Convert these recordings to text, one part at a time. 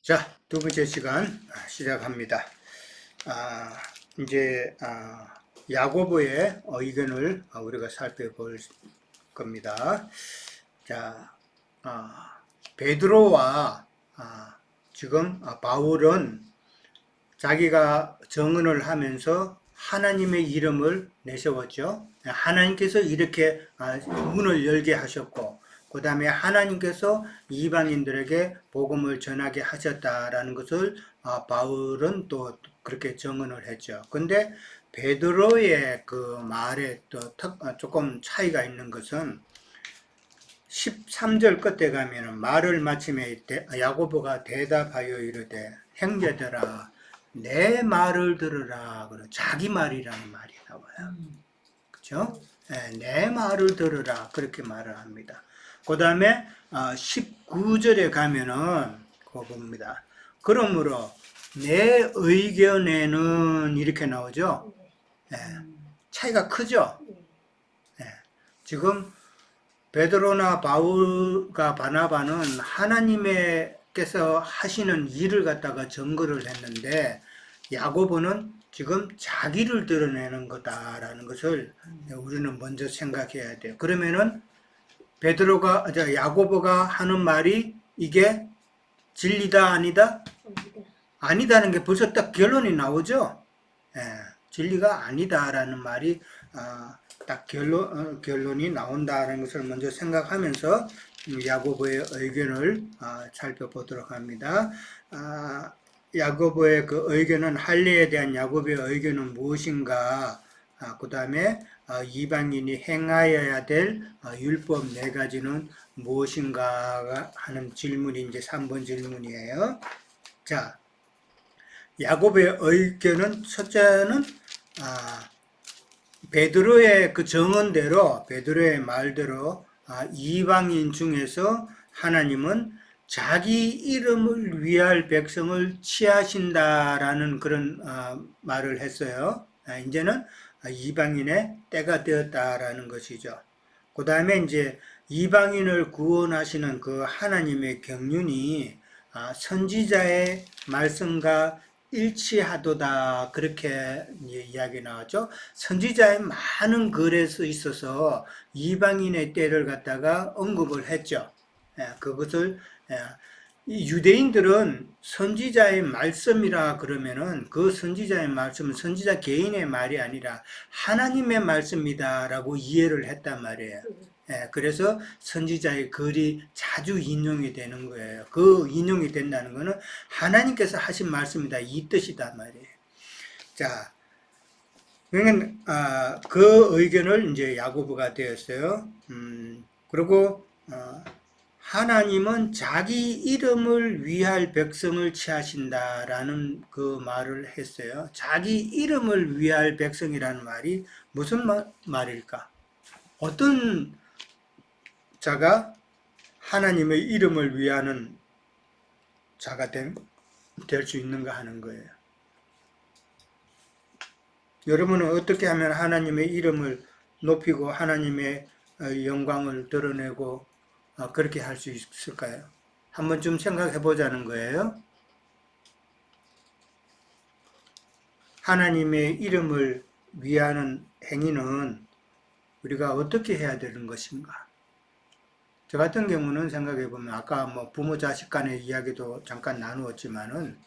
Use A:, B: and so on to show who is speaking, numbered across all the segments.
A: 자, 두 번째 시간 시작합니다. 이제 야고보의 의견을 우리가 살펴볼 겁니다. 자, 베드로와 지금 바울은 자기가 정언을 하면서 하나님의 이름을 내세웠죠. 하나님께서 이렇게 문을 열게 하셨고, 그 다음에 하나님께서 이방인들에게 복음을 전하게 하셨다라는 것을 바울은 또 그렇게 정언을 했죠. 근데 베드로의 그 말에 또 조금 차이가 있는 것은 13절 끝에 가면은 말을 마침에 야고보가 대답하여 이르되 형제들아 내 말을 들으라. 자기 말이라는 말이 나와요. 그렇죠? 내 말을 들으라. 그렇게 말을 합니다. 그 다음에 19절에 가면은 그거 봅니다. 그러므로 내 의견에는 이렇게 나오죠. 차이가 크죠. 지금 베드로나 바울과 바나바는 하나님께서 하시는 일을 갖다가 증거를 했는데, 야고보는 지금 자기를 드러내는 거다라는 것을 우리는 먼저 생각해야 돼요. 그러면은 야고보가 하는 말이 이게 진리다 아니다? 아니다는 게 벌써 딱 결론이 나오죠. 진리가 아니다라는 말이 딱 결론이 나온다는 것을 먼저 생각하면서 야고보의 의견을 살펴보도록 합니다. 야고보의 그 의견은 할례에 대한 야고보의 의견은 무엇인가? 그 다음에 이방인이 행하여야 될 율법 4가지는 무엇인가 하는 질문이 이제 3번 질문이에요. 자, 야고보의 의견은 첫째는 베드로의 그 정언대로, 베드로의 말대로 이방인 중에서 하나님은 자기 이름을 위할 백성을 취하신다라는 그런 말을 했어요. 이제는 이방인의 때가 되었다라는 것이죠. 그 다음에 이제 이방인을 구원하시는 그 하나님의 경륜이 선지자의 말씀과 일치하도다, 그렇게 이야기 나왔죠. 선지자의 많은 글에 있어서 이방인의 때를 갖다가 언급을 했죠. 그것을 유대인들은 선지자의 말씀이라 그러면은 그 선지자의 말씀은 선지자 개인의 말이 아니라 하나님의 말씀이다라고 이해를 했단 말이에요. 그래서 선지자의 글이 자주 인용이 되는 거예요. 그 인용이 된다는 것은 하나님께서 하신 말씀이다, 이 뜻이단 말이에요. 자, 그러니까 그 의견을 이제 야고보가 되었어요. 그리고 하나님은 자기 이름을 위할 백성을 취하신다라는 그 말을 했어요. 자기 이름을 위할 백성이라는 말이 무슨 말일까? 어떤 자가 하나님의 이름을 위하는 자가 될 수 있는가 하는 거예요. 여러분은 어떻게 하면 하나님의 이름을 높이고 하나님의 영광을 드러내고 그렇게 할 수 있을까요? 한번 좀 생각해 보자는 거예요. 하나님의 이름을 위하는 행위는 우리가 어떻게 해야 되는 것인가? 저 같은 경우는 생각해 보면 아까 뭐 부모 자식 간의 이야기도 잠깐 나누었지만은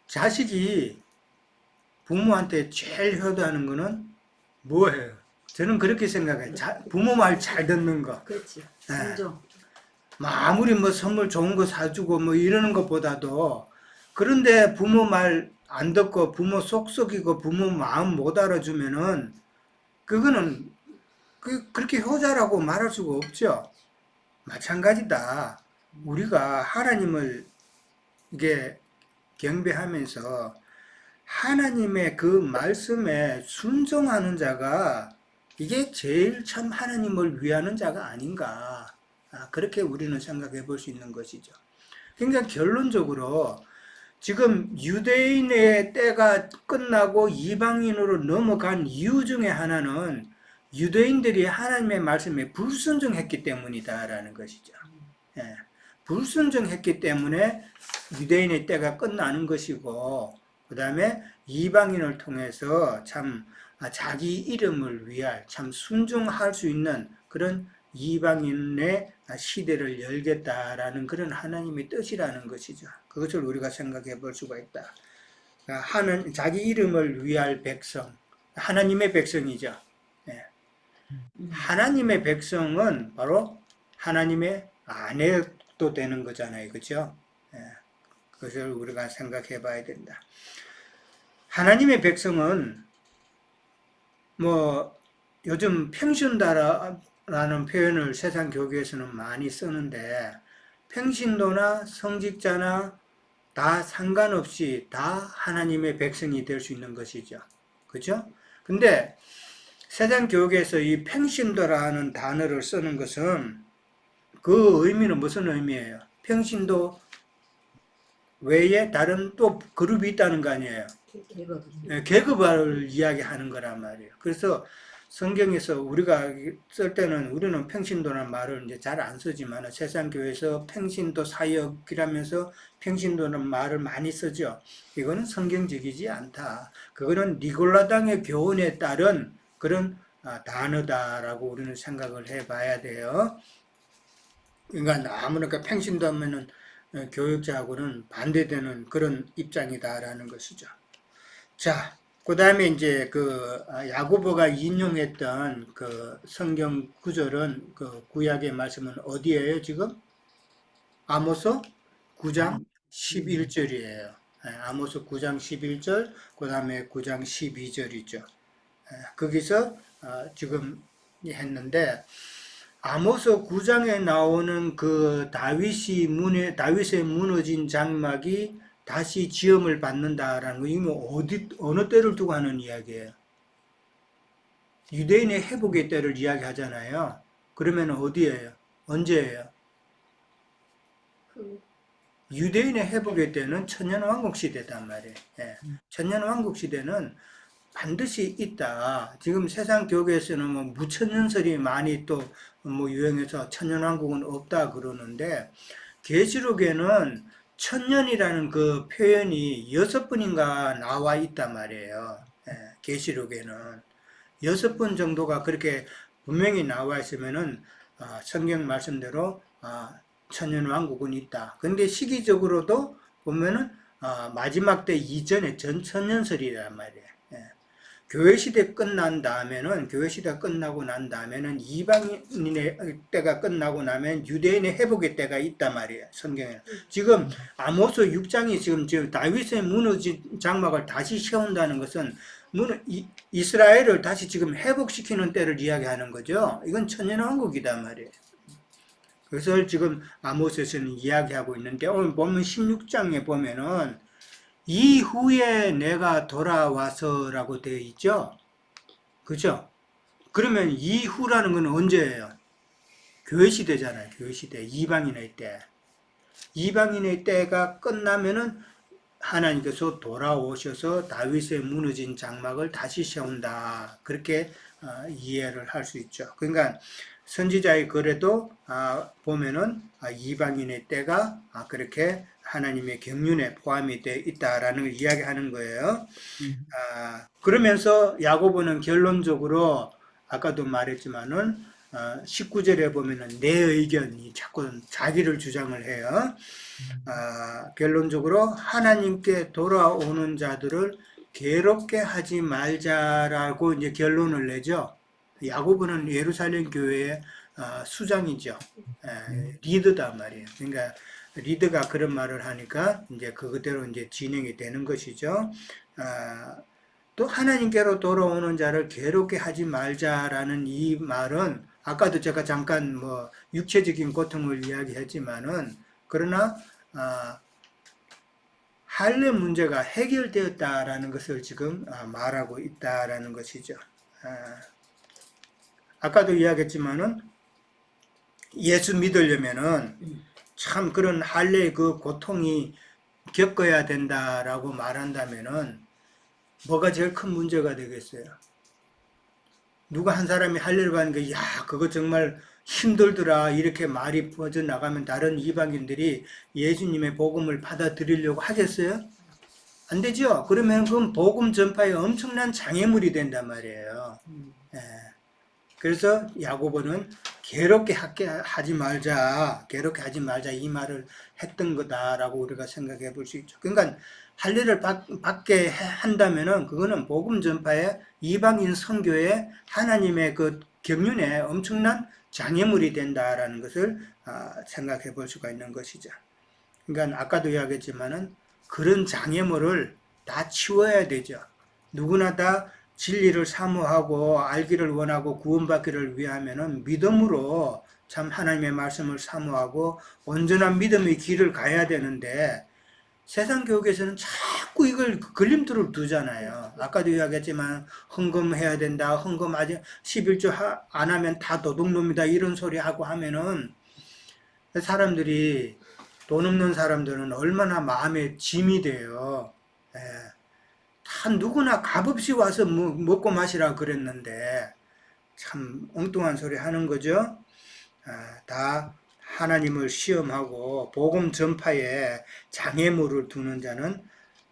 A: 자식이 부모한테 제일 효도하는 거는 뭐예요? 저는 그렇게 생각해요. 부모 말 잘 듣는 거.
B: 그렇지.
A: 아무리 뭐 선물 좋은 거 사주고 뭐 이러는 것보다도, 그런데 부모 말 안 듣고 부모 속 썩이고 부모 마음 못 알아주면은 그거는 그렇게 효자라고 말할 수가 없죠. 마찬가지다. 우리가 하나님을 이게 경배하면서 하나님의 그 말씀에 순종하는 자가 이게 제일 참 하나님을 위하는 자가 아닌가. 그렇게 우리는 생각해 볼 수 있는 것이죠. 그러니까 결론적으로 지금 유대인의 때가 끝나고 이방인으로 넘어간 이유 중에 하나는 유대인들이 하나님의 말씀에 불순종했기 때문이다라는 것이죠. 불순종했기 때문에 유대인의 때가 끝나는 것이고, 그 다음에 이방인을 통해서 참 자기 이름을 위할 참 순종할 수 있는 그런 이방인의 시대를 열겠다라는 그런 하나님의 뜻이라는 것이죠. 그것을 우리가 생각해 볼 수가 있다. 자기 이름을 위할 백성, 하나님의 백성이죠. 예. 하나님의 백성은 바로 하나님의 아내도 되는 거잖아요. 그렇죠? 예. 그것을 우리가 생각해 봐야 된다. 하나님의 백성은 뭐 요즘 평신도라는 표현을 세상 교계에서는 많이 쓰는데, 평신도나 성직자나 다 상관없이 다 하나님의 백성이 될 수 있는 것이죠. 그죠? 근데 세상 교계에서 이 평신도라는 단어를 쓰는 것은 그 의미는 무슨 의미예요? 평신도 외에 다른 또 그룹이 있다는 거 아니에요? 계급을 이야기하는 거란 말이에요. 그래서 성경에서 우리가 쓸 때는 우리는 평신도라는 말을 이제 잘 안 쓰지만 세상 교회에서 평신도 사역이라면서 평신도라는 말을 많이 쓰죠. 이거는 성경적이지 않다. 그거는 니골라당의 교훈에 따른 그런 단어다라고 우리는 생각을 해봐야 돼요. 그러니까 아무나 평신도 하면은 교육자하고는 반대되는 그런 입장이다라는 것이죠. 자, 그 다음에 이제 야고보가 인용했던 그 성경 구절은 그 구약의 말씀은 어디예요, 지금? 아모스 9장 11절이에요. 아모스 9장 11절, 그 다음에 9장 12절이죠. 거기서 지금 했는데, 아모스 9장에 나오는 그 다윗의 무너진 장막이 다시 지음을 받는다라는 거, 이건 어느 때를 두고 하는 이야기예요? 유대인의 회복의 때를 이야기하잖아요. 그러면 어디예요? 언제예요? 유대인의 회복의 때는 천년왕국 시대단 말이에요. 예. 천년왕국 시대는 반드시 있다. 지금 세상 교계에서는 뭐 무천년설이 많이 또 뭐 유행해서 천년왕국은 없다 그러는데, 계시록에는 천년이라는 그 표현이 6번인가 나와 있단 말이에요. 계시록에는 6번 정도가 그렇게 분명히 나와 있으면은 성경 말씀대로 천년왕국은 있다. 근데 시기적으로도 보면은 마지막 때 이전에 전천년설이란 말이에요. 교회 시대 끝난 다음에는, 교회 시대가 끝나고 난 다음에는 이방인의 때가 끝나고 나면 유대인의 회복의 때가 있단 말이에요, 성경에는. 지금 아모스 6장이 지금 다윗의 무너진 장막을 다시 세운다는 것은 이스라엘을 다시 지금 회복시키는 때를 이야기하는 거죠. 이건 천년왕국이단 말이에요. 그것을 지금 아모스에서는 이야기하고 있는데, 오늘 보면 16장에 보면은 이후에 내가 돌아와서라고 되어 있죠. 그죠? 그러면 이후라는 건 언제예요? 교회 시대잖아요. 교회 시대. 이방인의 때. 이방인의 때가 끝나면은 하나님께서 돌아오셔서 다윗의 무너진 장막을 다시 세운다. 그렇게 이해를 할 수 있죠. 그러니까 선지자의 글에도 보면은 이방인의 때가 그렇게 하나님의 경륜에 포함이 되어 있다라는 걸 이야기하는 거예요. 그러면서 야고보는 결론적으로 아까도 말했지만은 19절에 보면은 내 의견이 자꾸 자기를 주장을 해요. 결론적으로 하나님께 돌아오는 자들을 괴롭게 하지 말자라고 이제 결론을 내죠. 야고보는 예루살렘 교회의 수장이죠. 리더단 말이에요. 그러니까 리더가 그런 말을 하니까 이제 그대로 이제 진행이 되는 것이죠. 또 하나님께로 돌아오는 자를 괴롭게 하지 말자라는 이 말은 아까도 제가 잠깐 뭐 육체적인 고통을 이야기했지만은, 그러나 할례 문제가 해결되었다라는 것을 지금 말하고 있다라는 것이죠. 아까도 이야기했지만은 예수 믿으려면은 참 그런 할례의 그 고통이 겪어야 된다라고 말한다면은 뭐가 제일 큰 문제가 되겠어요? 누가 한 사람이 할례를 받는 게, 야, 그거 정말 힘들더라 이렇게 말이 퍼져나가면 다른 이방인들이 예수님의 복음을 받아들이려고 하겠어요? 안 되죠? 그러면 그건 복음 전파에 엄청난 장애물이 된단 말이에요. 예. 그래서 야고보는 괴롭게 하지 말자, 괴롭게 하지 말자 이 말을 했던 거다라고 우리가 생각해 볼 수 있죠. 그러니까 할례를 받게 한다면은 그거는 복음 전파에 이방인 선교에 하나님의 그 경륜에 엄청난 장애물이 된다라는 것을 생각해 볼 수가 있는 것이죠. 그러니까 아까도 이야기했지만은 그런 장애물을 다 치워야 되죠. 누구나 다 진리를 사모하고 알기를 원하고 구원받기를 위하면은 믿음으로 참 하나님의 말씀을 사모하고 온전한 믿음의 길을 가야 되는데 세상 교육에서는 자꾸 이걸 걸림돌을 두잖아요. 아까도 이야기했지만 헌금해야 된다. 헌금 아직 11조 안 하면 다 도둑놈이다. 이런 소리 하고 하면은 사람들이 돈 없는 사람들은 얼마나 마음에 짐이 돼요. 예. 다 누구나 값없이 와서 먹고 마시라 그랬는데 참 엉뚱한 소리 하는 거죠. 다 하나님을 시험하고 복음 전파에 장애물을 두는 자는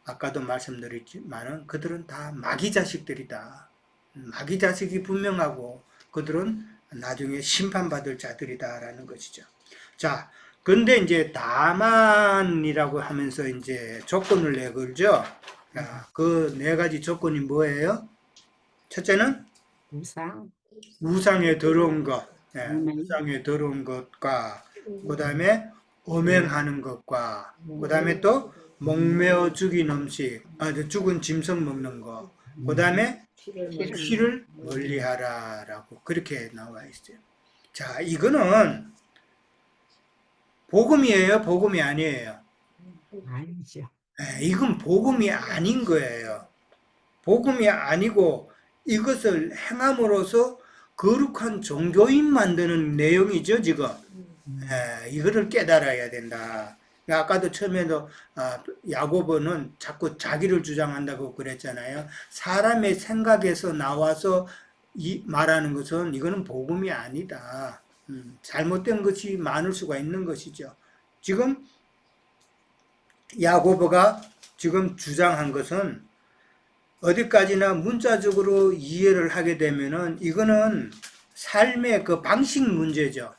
A: 아까도 말씀드렸지만 그들은 다 마귀 자식들이다. 마귀 자식이 분명하고 그들은 나중에 심판받을 자들이다라는 것이죠. 자, 근데 이제 다만이라고 하면서 이제 조건을 내걸죠. 그 네 가지 조건이 뭐예요? 첫째는
B: 우상.
A: 우상에 들어온 것,
B: 아멘.
A: 우상에 들어온 것과 그 다음에 음행하는 것과 그 다음에 또 목매어 죽인 음식, 죽은 짐승 먹는 것, 그 다음에 피를 멀리하라라고 그렇게 나와 있어요. 자, 이거는 복음이에요, 복음이 아니에요?
B: 아니죠.
A: 이건 복음이 아닌 거예요. 복음이 아니고 이것을 행함으로써 거룩한 종교인 만드는 내용이죠, 지금. 이거를 깨달아야 된다. 아까도 처음에도 야고보는 자꾸 자기를 주장한다고 그랬잖아요. 사람의 생각에서 나와서 말하는 것은 이거는 복음이 아니다. 잘못된 것이 많을 수가 있는 것이죠. 지금 야고보가 지금 주장한 것은 어디까지나 문자적으로 이해를 하게 되면은 이거는 삶의 그 방식 문제죠.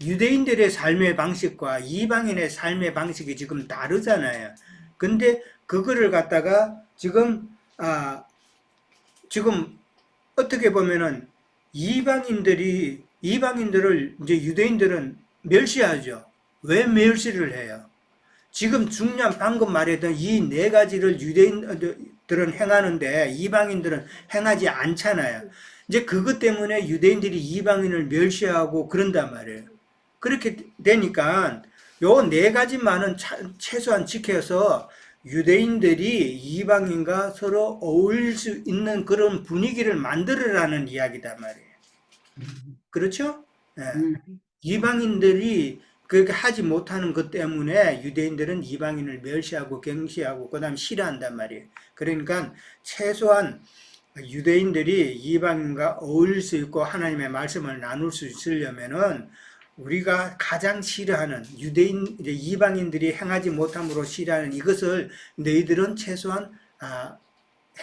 A: 유대인들의 삶의 방식과 이방인의 삶의 방식이 지금 다르잖아요. 근데 그거를 갖다가 지금 어떻게 보면은 이방인들을 이제 유대인들은 멸시하죠. 왜 멸시를 해요? 지금 중요한 방금 말했던 이 네 가지를 유대인들은 행하는데 이방인들은 행하지 않잖아요. 이제 그것 때문에 유대인들이 이방인을 멸시하고 그런단 말이에요. 그렇게 되니까 요 네 가지만은 최소한 지켜서 유대인들이 이방인과 서로 어울릴 수 있는 그런 분위기를 만들으라는 이야기단 말이에요. 그렇죠? 예. 이방인들이 그렇게 하지 못하는 것 때문에 유대인들은 이방인을 멸시하고 경시하고 그다음 싫어한단 말이에요. 그러니까 최소한 유대인들이 이방인과 어울릴 수 있고 하나님의 말씀을 나눌 수 있으려면은 우리가 가장 싫어하는 이방인들이 행하지 못함으로 싫어하는 이것을 너희들은 최소한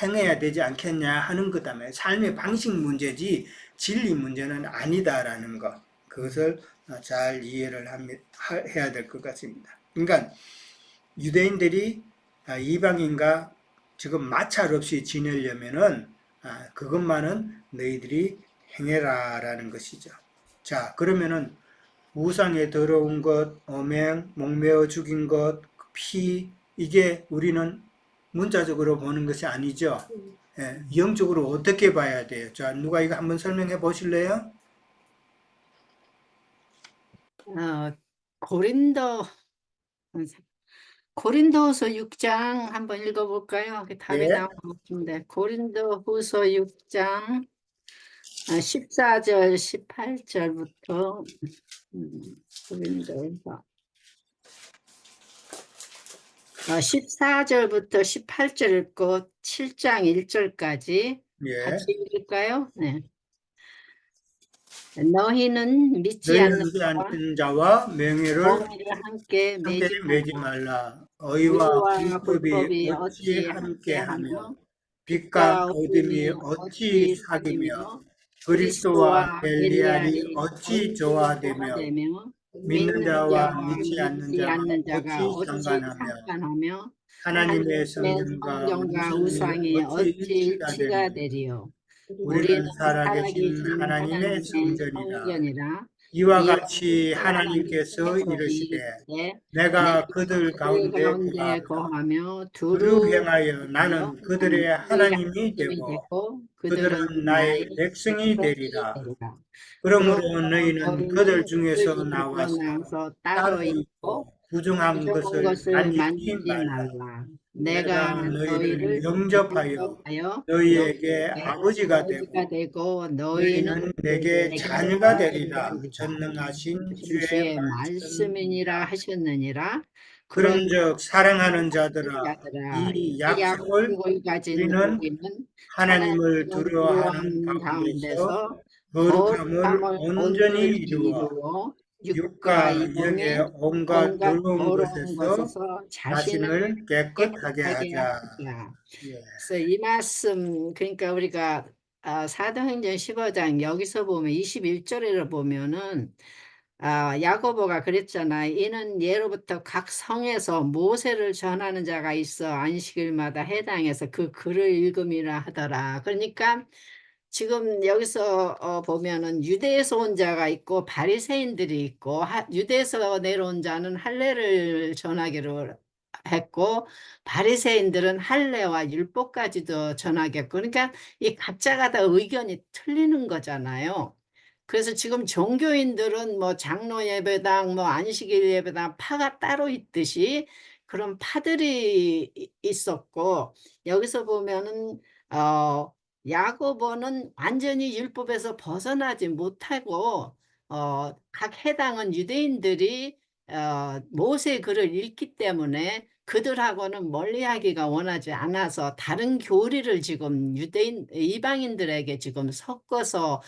A: 행해야 되지 않겠냐 하는 것다며 삶의 방식 문제지 진리 문제는 아니다라는 것. 그것을 잘 이해를 해야 될 것 같습니다. 그러니까 유대인들이 이방인과 지금 마찰 없이 지내려면은 그것만은 너희들이 행해라라는 것이죠. 자, 그러면은 우상에 더러운 것, 음행, 목매어 죽인 것, 피, 이게 우리는 문자적으로 보는 것이 아니죠. 영적으로 어떻게 봐야 돼요? 자, 누가 이거 한번 설명해 보실래요?
B: 고린도 고린도후서 6장 한번 읽어볼까요? 답이
A: 예,
B: 나온 것 같은데 고린도후서 6장 14절 18절부터 고린도후서 14절부터 18절 읽고 7장 1절까지
A: 예,
B: 같이 읽을까요? 네. 너희는 믿지
A: 너희는
B: 않는
A: 믿지
B: 자와
A: 않는 자와 명예를
B: 멍에를 함께
A: 함께
B: 매지
A: 매지
B: 말라.
A: 말라. 의와
B: 의와
A: 불법이
B: 불법이
A: 어찌
B: 어찌
A: 함께하며
B: 함께하며
A: 빛과
B: 빛과
A: 어둠이
B: 어둠이
A: 어찌
B: 어찌
A: 사귀며
B: 사귀며
A: 그리스도와
B: 그리스도와
A: 벨리알이
B: 벨리알이
A: 어찌
B: 어찌
A: 조화되며
B: 조화되며
A: 믿는
B: 믿는
A: 자와
B: 자와
A: 믿지 않는
B: 믿지
A: 자가
B: 않는 자가
A: 어찌
B: 어찌
A: 상관하며
B: 상관하며
A: 하나님의
B: 하나님의
A: 성경과
B: 성경과
A: 우상이
B: 우상이
A: 어찌
B: 어찌
A: 일치가
B: 일치가
A: 되며
B: 되리요. 우리는
A: 우리는 살아계신
B: 살아계신
A: 하나님의
B: 하나님의
A: 성전이라.
B: 성전이라.
A: 이와
B: 이에
A: 같이 하나님께서
B: 하나님께서
A: 이르시되
B: 이르시되
A: 내가
B: 내가
A: 그들
B: 그들
A: 가운데
B: 가운데
A: 거하리라.
B: 거하며
A: 그로
B: 두루
A: 행하여
B: 하여
A: 나는
B: 나는
A: 그들의
B: 그들의
A: 하나님이
B: 하나님이
A: 되고
B: 되고 그들은
A: 그들은 나의
B: 나의
A: 백성이
B: 백성이
A: 되리라.
B: 되리라.
A: 그러므로
B: 그러므로
A: 너희는 그들
B: 너희는 그들
A: 중에서
B: 중에서
A: 나와서
B: 나서
A: 따로
B: 따로 있고
A: 있고 부정한
B: 부정한
A: 것을
B: 것을
A: 만지지
B: 만지지
A: 말라.
B: 말라.
A: 내가
B: 내가
A: 너희를
B: 너희를
A: 영접하여
B: 영접하여
A: 너희에게
B: 너희에게
A: 아버지가
B: 아버지가
A: 되고
B: 되고 너희는
A: 너희는 내게
B: 내게
A: 자녀가
B: 자녀가
A: 되리라.
B: 되리라.
A: 전능하신 주의
B: 주의 말씀이니라
A: 말씀이니라.
B: 하셨느니라. 그런
A: 그런즉 사랑하는 자들아,
B: 자들아
A: 이
B: 이
A: 약속을
B: 약속을 가진
A: 우리는
B: 우리는
A: 하나님을
B: 하나님을
A: 두려워하는
B: 두려워하는
A: 가운데서
B: 가운데서
A: 거룩함을
B: 거룩함을
A: 온전히
B: 온전히
A: 이루어
B: 이루어 육과
A: 육과 영의
B: 영의
A: 온갖
B: 온갖
A: 더러운
B: 더러운
A: 것에서
B: 것에서 자신을
A: 자신을 깨끗하게
B: 깨끗하게
A: 하자.
B: 하자.
A: 예.
B: 그래서 이 말씀 그러니까 우리가 사도행전 15장 여기서 보면 21절에 보면은 야고보가 그랬잖아. 이는 예로부터 각 성에서 모세를 전하는 자가 있어 안식일마다 해당해서 그 글을 읽음이라 하더라. 그러니까 지금 여기서 보면은 유대에서 온 자가 있고 바리새인들이 있고 유대에서 내려온 자는 할례를 전하기로 했고 바리새인들은 할례와 율법까지도 전하겠고 그러니까 이 각자가 다 의견이 틀리는 거잖아요. 그래서 지금 종교인들은 뭐 장로 예배당, 뭐 안식일 예배당 파가 따로 있듯이 그런 파들이 있었고 여기서 보면은 어 야고보는 완전히 율법에서 벗어나지 못하고 각 해당은 유대인들이 모세 글을 읽기 때문에 그들하고는 멀리하기가 원하지 않아서 다른 교리를 지금 유대인 이방인들에게 지금 섞어서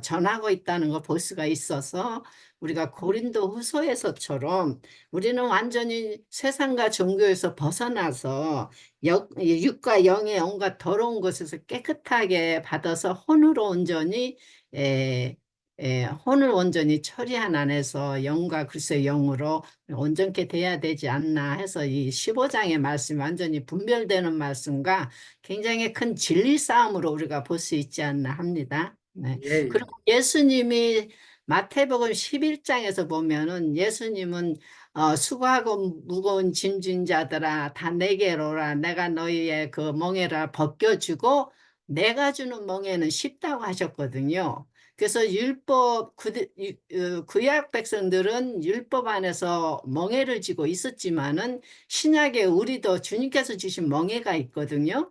B: 전하고 있다는 걸 볼 수가 있어서 우리가 고린도 후서에서처럼 우리는 완전히 세상과 종교에서 벗어나서 육과 영의 온갖 더러운 것에서 깨끗하게 받아서 혼으로 온전히 에, 혼을 온전히 처리한 안에서 영과 그리스도의 영으로 온전케 돼야 되지 않나 해서 이 15장의 말씀이 완전히 분별되는 말씀과 굉장히 큰 진리 싸움으로 우리가 볼 수 있지 않나 합니다. 네.
A: 예, 예.
B: 그리고 예수님이 마태복음 11장에서 보면은 예수님은 수고하고 무거운 짐진 자들아 다 내게로 오라 내가 너희의 그 멍에를 벗겨주고 내가 주는 멍에는 쉽다고 하셨거든요. 그래서 구약 백성들은 율법 안에서 멍에를 지고 있었지만은 신약에 우리도 주님께서 주신 멍에가 있거든요.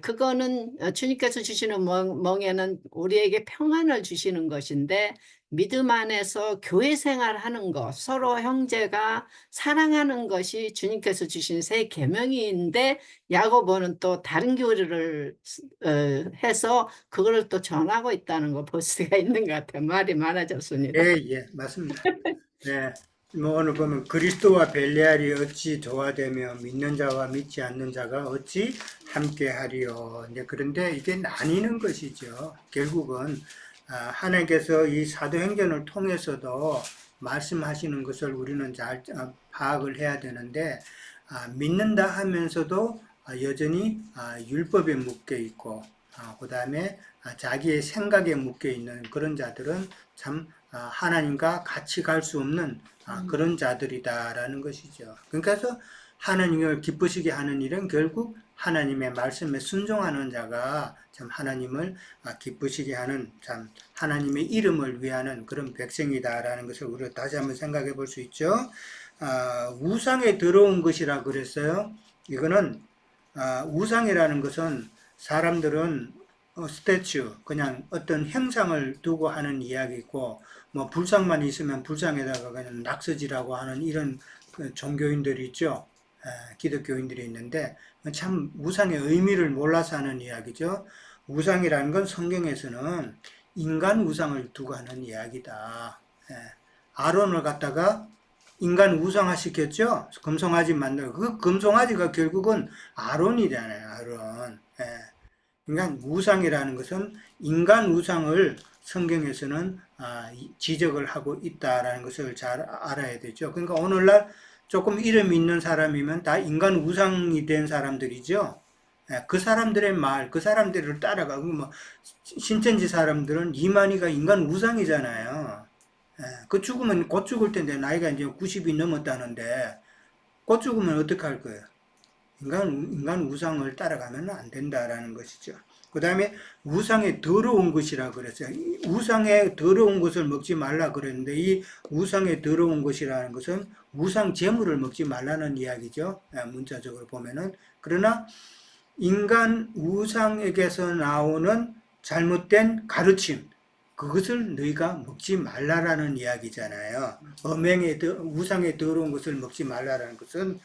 B: 그거는 주님께서 주시는 멍에는 우리에게 평안을 주시는 것인데 믿음 안에서 교회 생활하는 것, 서로 형제가 사랑하는 것이 주님께서 주신 새 계명인데 야고보는 또 다른 교리를 해서 그거를 또 전하고 있다는 걸 볼 수가 있는 것 같아요. 말이 많아졌습니다.
A: 예, 예, 맞습니다. 네. 뭐 오늘 보면 그리스도와 벨리알이 어찌 조화되며 믿는 자와 믿지 않는 자가 어찌 함께하리요. 이제 그런데 이게 나뉘는 것이죠. 결국은 하나님께서 이 사도행전을 통해서도 말씀하시는 것을 우리는 잘 파악을 해야 되는데 믿는다 하면서도 여전히 율법에 묶여 있고 그 다음에 자기의 생각에 묶여 있는 그런 자들은 참 하나님과 같이 갈 수 없는 그런 자들이다라는 것이죠. 그러니까 하나님을 기쁘시게 하는 일은 결국 하나님의 말씀에 순종하는 자가 참 하나님을 기쁘시게 하는 참 하나님의 이름을 위하는 그런 백성이다라는 것을 우리가 다시 한번 생각해 볼 수 있죠. 우상에 들어온 것이라 그랬어요. 이거는 우상이라는 것은 사람들은 스태츄, 그냥 어떤 형상을 두고 하는 이야기고, 뭐 불상만 있으면 불상에다가 그냥 낙서지라고 하는 이런 그 종교인들이 있죠. 기독교인들이 있는데 참 우상의 의미를 몰라서 하는 이야기죠. 우상이라는 건 성경에서는 인간 우상을 두고 하는 이야기다. 예. 아론을 갖다가 인간 우상화 시켰죠? 금송아지 만들고. 그 금송아지가 결국은 아론이잖아요, 아론. 예. 그러니까 우상이라는 것은 인간 우상을 성경에서는 지적을 하고 있다라는 것을 잘 알아야 되죠. 그러니까 오늘날 조금 이름 있는 사람이면 다 인간 우상이 된 사람들이죠. 예, 그 사람들의 말, 그 사람들을 따라가고, 뭐, 신천지 사람들은 이만희가 인간 우상이잖아요. 예, 그 죽으면 곧 죽을 텐데, 나이가 이제 90이 넘었다는데, 곧 죽으면 어떻게 할 거예요? 인간 우상을 따라가면 안 된다라는 것이죠. 그 다음에 우상의 더러운 것이라 그랬어요. 우상의 더러운 것을 먹지 말라 그랬는데 이 우상의 더러운 것이라는 것은 우상 제물을 먹지 말라는 이야기죠. 문자적으로 보면은. 그러나 인간 우상에게서 나오는 잘못된 가르침, 그것을 너희가 먹지 말라라는 이야기잖아요. 우상의 더러운 것을 먹지 말라라는 것은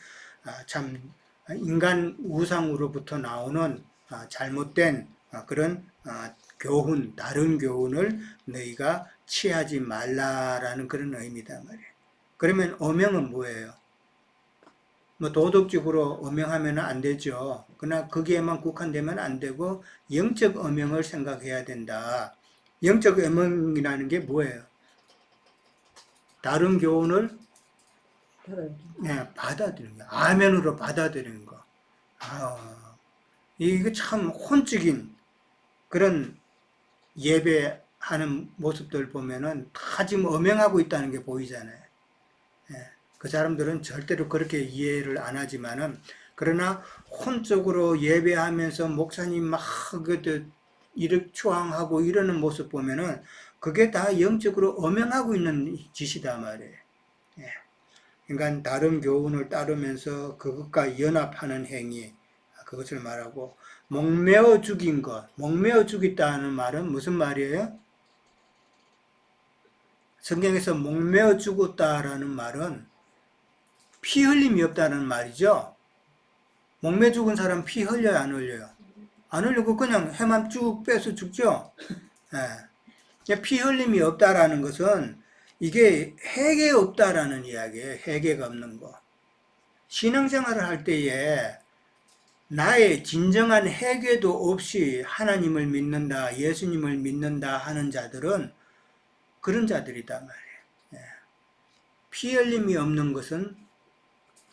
A: 참 인간 우상으로부터 나오는 잘못된 그런 교훈, 다른 교훈을 너희가 취하지 말라라는 그런 의미다 말이에요. 그러면 엄형은 뭐예요? 뭐 도덕적으로 엄형하면 안 되죠. 그러나 거기에만 국한되면 안 되고 영적 엄형을 생각해야 된다. 영적 엄형이라는 게 뭐예요? 다른 교훈을 받아들이는 거. 아멘으로 받아들이는 거. 이게 참 혼적인 그런 예배하는 모습들 보면은 다 지금 엄형하고 있다는 게 보이잖아요. 그 사람들은 절대로 그렇게 이해를 안 하지만은, 그러나 혼적으로 예배하면서 목사님 막 일촉초항하고 이러는 모습 보면은 그게 다 영적으로 엄형하고 있는 짓이다 말이에요. 그러니까 다른 교훈을 따르면서 그것과 연합하는 행위, 그것을 말하고, 목매어 죽인 것, 목매어 죽였다는 말은 무슨 말이에요? 성경에서 목매어 죽었다라는 말은 피 흘림이 없다는 말이죠. 목매 죽은 사람 피 흘려요, 안 흘려요? 안 흘리고 그냥 해만 쭉 빼서 죽죠. 피 흘림이 없다라는 것은 이게 해계 없다라는 이야기예요. 해계가 없는 거. 신앙생활을 할 때에 나의 진정한 해계도 없이 하나님을 믿는다, 예수님을 믿는다 하는 자들은 그런 자들이다 말이에요. 피 흘림이 없는 것은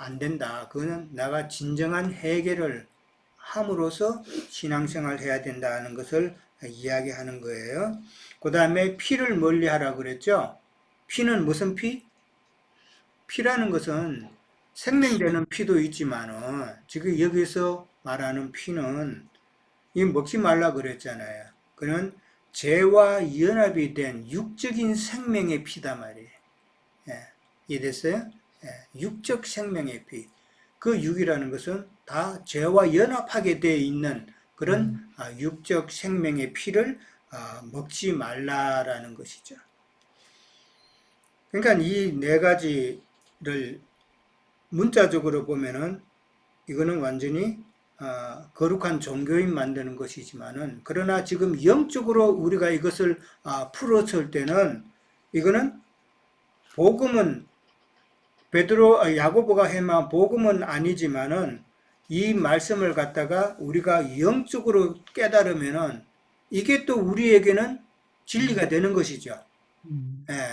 A: 안 된다. 그거는 내가 진정한 해결을 함으로써 신앙생활을 해야 된다는 것을 이야기하는 거예요. 그 다음에 피를 멀리하라 그랬죠. 피는 무슨 피? 피라는 것은 생명되는 피도 있지만은 지금 여기서 말하는 피는 이 먹지 말라 그랬잖아요. 그는 죄와 연합이 된 육적인 생명의 피다 말이에요. 이해됐어요? 육적 생명의 피. 그 육이라는 것은 다 죄와 연합하게 되어 있는 그런 육적 생명의 피를 먹지 말라라는 것이죠. 그러니까 이 네 가지를 문자적으로 보면은 이거는 완전히 거룩한 종교인 만드는 것이지만은, 그러나 지금 영적으로 우리가 이것을 풀었을 때는 이거는 복음은 야고보가 해만 복음은 아니지만은 이 말씀을 갖다가 우리가 영적으로 깨달으면은 이게 또 우리에게는 진리가 되는 것이죠.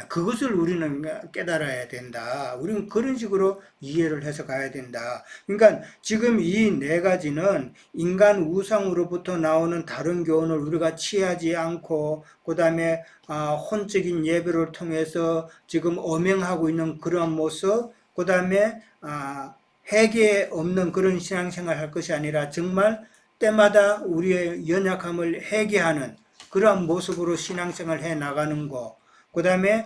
A: 그것을 우리는 깨달아야 된다. 우리는 그런 식으로 이해를 해서 가야 된다. 그러니까 지금 이 네 가지는 인간 우상으로부터 나오는 다른 교훈을 우리가 취하지 않고, 그 다음에 혼적인 예배를 통해서 지금 엄행하고 있는 그런 모습, 그 다음에 해계 없는 그런 신앙생활 할 것이 아니라 정말 때마다 우리의 연약함을 회개하는 그러한 모습으로 신앙생활 해 나가는 거. 그 다음에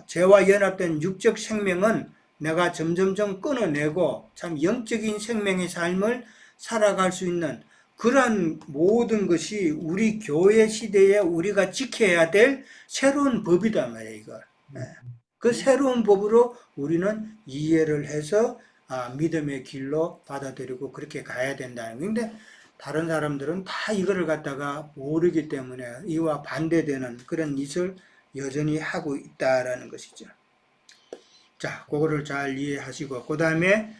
A: 죄와 연합된 육적 생명은 내가 점점점 끊어내고 참 영적인 생명의 삶을 살아갈 수 있는 그러한 모든 것이 우리 교회 시대에 우리가 지켜야 될 새로운 법이다 말이에요, 이걸. 그 새로운 법으로 우리는 이해를 해서 믿음의 길로 받아들이고 그렇게 가야 된다는 건데, 다른 사람들은 다 이거를 갖다가 모르기 때문에 이와 반대되는 그런 짓을 여전히 하고 있다라는 것이죠. 자, 그거를 잘 이해하시고, 그 다음에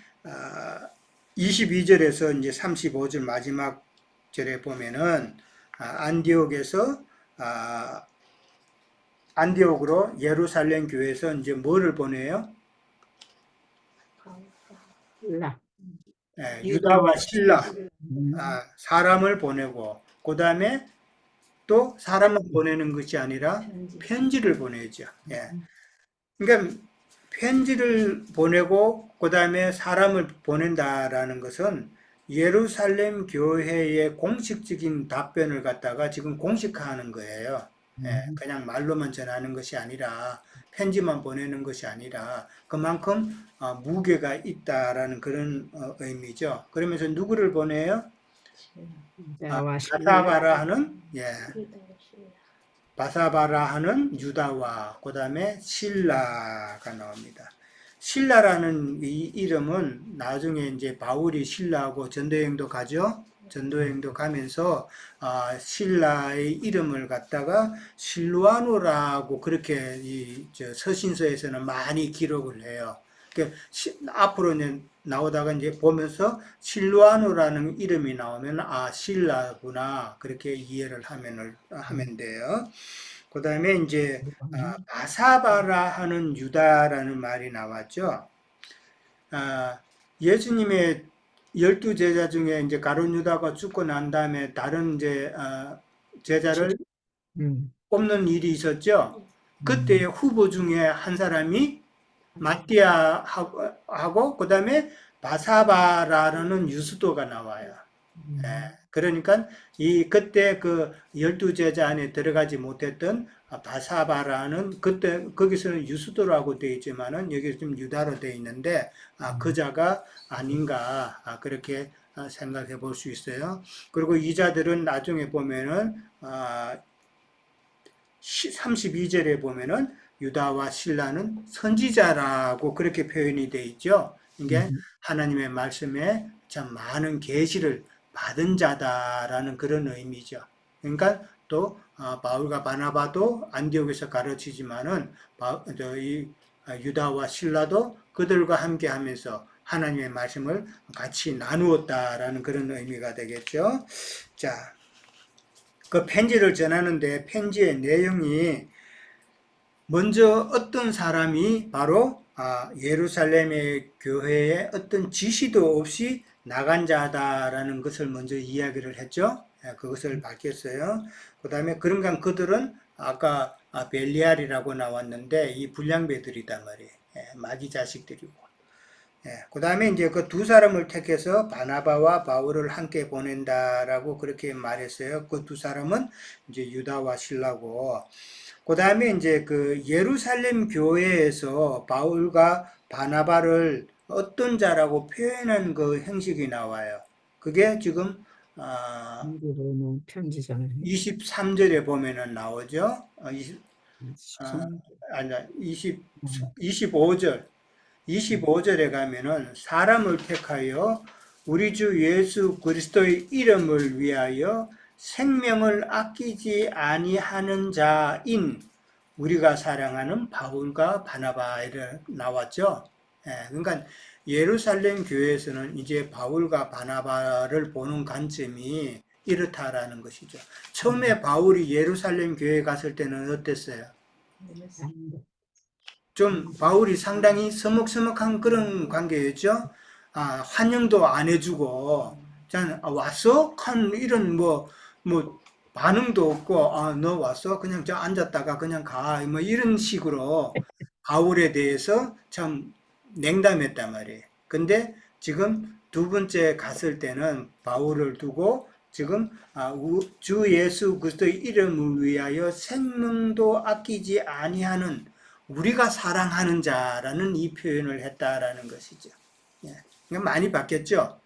A: 22절에서 이제 35절 마지막 절에 보면은 안디옥에서 안디옥으로 예루살렘 교회에서 이제 뭐를 보내요?
B: 라.
A: 유다와 신라
B: 음.
A: 사람을 보내고, 그 다음에 또 사람을 보내는 것이 아니라 편지를 보내죠. 예. 그러니까 편지를 보내고 그 다음에 사람을 보낸다라는 것은 예루살렘 교회의 공식적인 답변을 갖다가 지금 공식화하는 거예요. 예, 그냥 말로만 전하는 것이 아니라 편지만 보내는 것이 아니라 그만큼 무게가 있다라는 그런 의미죠. 그러면서 누구를 보내요?
B: 유다와
A: 바사바라 하는 바사바라 하는 유다와 그 다음에 실라가 나옵니다. 실라라는 이 이름은 나중에 이제 바울이 실라하고 전도여행도 가죠. 전도여행도 가면서 실라의 이름을 갖다가 실루아노라고 그렇게 서신서에서는 많이 기록을 해요. 앞으로 이제 나오다가 이제 보면서 실루아노라는 이름이 나오면 실라구나 그렇게 이해를 하면 돼요. 그 다음에 이제 바사바라 하는 유다라는 말이 나왔죠. 예수님의 12제자 중에 이제 가룟 유다가 죽고 난 다음에 다른 이제 제자를 뽑는 일이 있었죠. 그때 후보 중에 한 사람이 마띠아하고 그 다음에 바사바라는 유수도가 나와요. 그러니까 그때 그 12제자 안에 들어가지 못했던 바사바라는 그때 거기서는 유수도라고 되어 있지만은 여기 좀 유다로 되어 있는데 그자가 아닌가 그렇게 생각해 볼 수 있어요. 그리고 이 자들은 나중에 보면은 32절에 보면은 유다와 실라는 선지자라고 그렇게 표현이 되어 있죠. 이게 하나님의 말씀에 참 많은 계시를 받은 자다라는 그런 의미죠. 그러니까 또 바울과 바나바도 안디옥에서 가르치지만은 이 유다와 실라도 그들과 함께 하면서 하나님의 말씀을 같이 나누었다라는 그런 의미가 되겠죠. 자, 그 편지를 전하는데 편지의 내용이 먼저 어떤 사람이 바로 예루살렘의 교회에 어떤 지시도 없이 나간 자다라는 것을 먼저 이야기를 했죠. 그것을 밝혔어요. 그 다음에 그런가 그들은 아까 벨리알이라고 나왔는데 이 불량배들이단 말이에요. 마귀 자식들이고. 그 다음에 이제 그 두 사람을 택해서 바나바와 바울을 함께 보낸다라고 그렇게 말했어요. 그 두 사람은 이제 유다와 실라고. 그 다음에 이제 그 예루살렘 교회에서 바울과 바나바를 어떤 자라고 표현한 그 형식이 나와요. 그게 지금 23절에 보면은 나오죠. 25절. 25절에 가면은 사람을 택하여 우리 주 예수 그리스도의 이름을 위하여 생명을 아끼지 아니하는 자인 우리가 사랑하는 바울과 바나바를 나왔죠. 그러니까 예루살렘 교회에서는 이제 바울과 바나바를 보는 관점이 이렇다라는 것이죠. 처음에 바울이 예루살렘 교회에 갔을 때는 어땠어요? 좀 바울이 상당히 서먹서먹한 그런 관계였죠. 환영도 안 해주고, 왔어? 한 이런 뭐 반응도 없고, 너 왔어? 그냥 저 앉았다가 그냥 가. 뭐 이런 식으로 바울에 대해서 참 냉담했단 말이에요. 근데 지금 두 번째 갔을 때는 바울을 두고 지금 주 예수 그리스도의 이름을 위하여 생명도 아끼지 아니하는 우리가 사랑하는 자라는 이 표현을 했다라는 것이죠. 많이 바뀌었죠.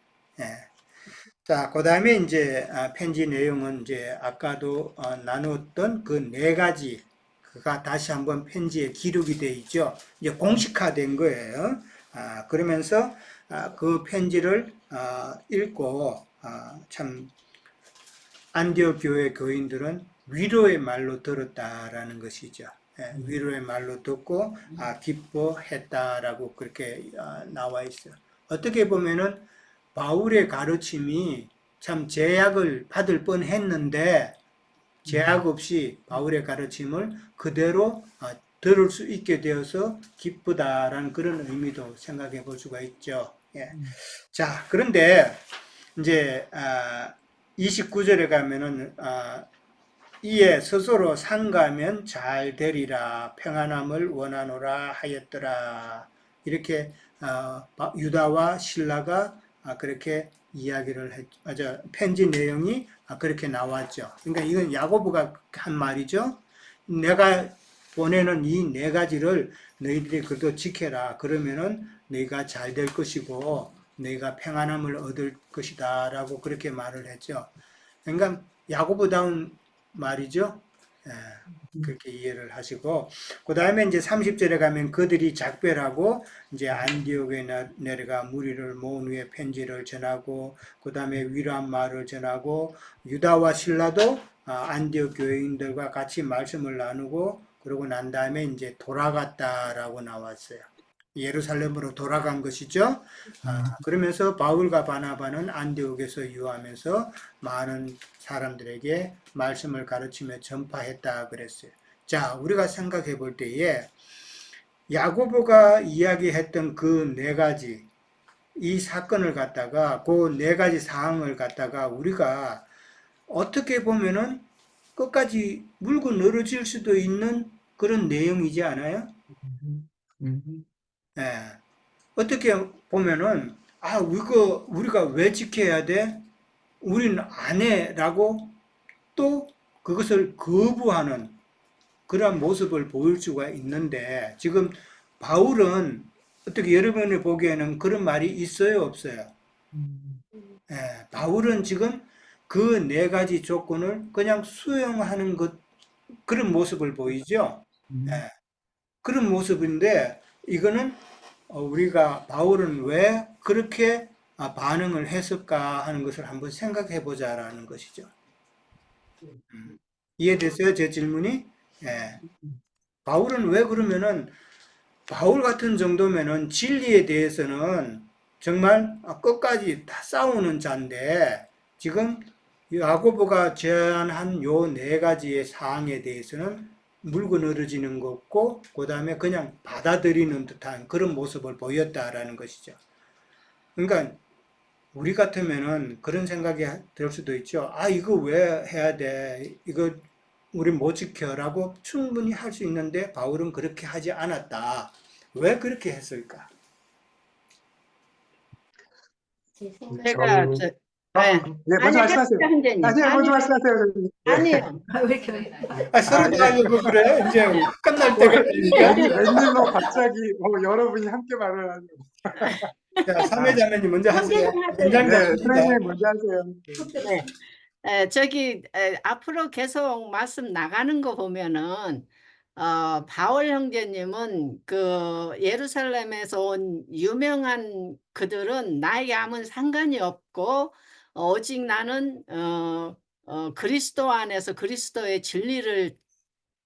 A: 자, 그 다음에 이제 편지 내용은 이제 아까도 나누었던 그 네 가지가 다시 한번 편지에 기록이 되어 있죠. 이제 공식화된 거예요. 그러면서 그 편지를 읽고 참 안디옥 교회 교인들은 위로의 말로 들었다라는 것이죠. 예, 위로의 말로 듣고 기뻐했다라고 그렇게 나와 있어요. 어떻게 보면은 바울의 가르침이 참 제약을 받을 뻔했는데 제약 없이 바울의 가르침을 그대로 들을 수 있게 되어서 기쁘다라는 그런 의미도 생각해 볼 수가 있죠. 예. 자, 그런데 이제 29절에 가면은 이에 스스로 상가면 잘 되리라 평안함을 원하노라 하였더라. 이렇게 유다와 실라가 그렇게 이야기를 했죠. 편지 내용이 그렇게 나왔죠. 그러니까 이건 야고보가 한 말이죠. 내가 보내는 이 네 가지를 너희들이 그래도 지켜라. 그러면은 너희가 잘 될 것이고 너희가 평안함을 얻을 것이다라고 그렇게 말을 했죠. 그러니까 야고보다운 말이죠. 예, 그렇게 이해를 하시고 그 다음에 이제 30절에 가면 그들이 작별하고 이제 안디옥에 내려가 무리를 모은 후에 편지를 전하고 그 다음에 위로한 말을 전하고 유다와 실라도 안디옥 교인들과 같이 말씀을 나누고 그러고 난 다음에 이제 돌아갔다라고 나왔어요. 예루살렘으로 돌아간 것이죠. 그러면서 바울과 바나바는 안디옥에서 유하면서 많은 사람들에게 말씀을 가르치며 전파했다 그랬어요. 자, 우리가 생각해 볼 때에 야고보가 이야기했던 그 네 가지 이 사건을 갖다가 그 네 가지 사항을 갖다가 우리가 어떻게 보면은 끝까지 물고 늘어질 수도 있는 그런 내용이지 않아요? 예. 어떻게 보면은 우리가 왜 지켜야 돼? 우리는 안 해라고 또 그것을 거부하는 그런 모습을 보일 수가 있는데 지금 바울은 어떻게 여러분이 보기에는 그런 말이 있어요, 없어요? 예, 바울은 지금 그 네 가지 조건을 그냥 수용하는 그런 모습을 보이죠. 예, 그런 모습인데 이거는 우리가 바울은 왜 그렇게 반응을 했을까 하는 것을 한번 생각해 보자라는 것이죠. 이해됐어요? 제 질문이? 예. 바울은 왜 그러면은 바울 같은 정도면은 진리에 대해서는 정말 끝까지 다 싸우는 자인데 지금 야고보가 제안한 요 네 가지의 사항에 대해서는 물고 늘어지는 거 없고 그 다음에 그냥 받아들이는 듯한 그런 모습을 보였다라는 것이죠. 그러니까 우리 같으면은 그런 생각이 들 수도 있죠. 이거 왜 해야 돼? 이거 우리 못 지켜라고 충분히 할 수 있는데 바울은 그렇게 하지 않았다. 왜 그렇게 했을까?
B: 제가
C: 저는
B: 네.
C: 네,
B: 아니
C: 먼저 말씀하세요.
B: 하십시오 형제님.
C: 아니요, 먼저
B: 아니요.
C: 말씀하세요.
B: 아니요.
A: 서로
C: 예.
A: 하려고 그래. 이제 끝날 때가 되니까.
C: 웬일로 갑자기 여러분이 함께 말을 하죠.
A: 자, 사회자매님 먼저 하세요.
B: 형제님 하세요.
C: 네,
A: 연장자입니다.
C: 선생님 먼저 하세요.
B: 네. 앞으로 계속 말씀 나가는 거 보면은 바울 형제님은 그 예루살렘에서 온 유명한 그들은 나에게 아무 상관이 없고 오직 나는 그리스도 안에서 그리스도의 진리를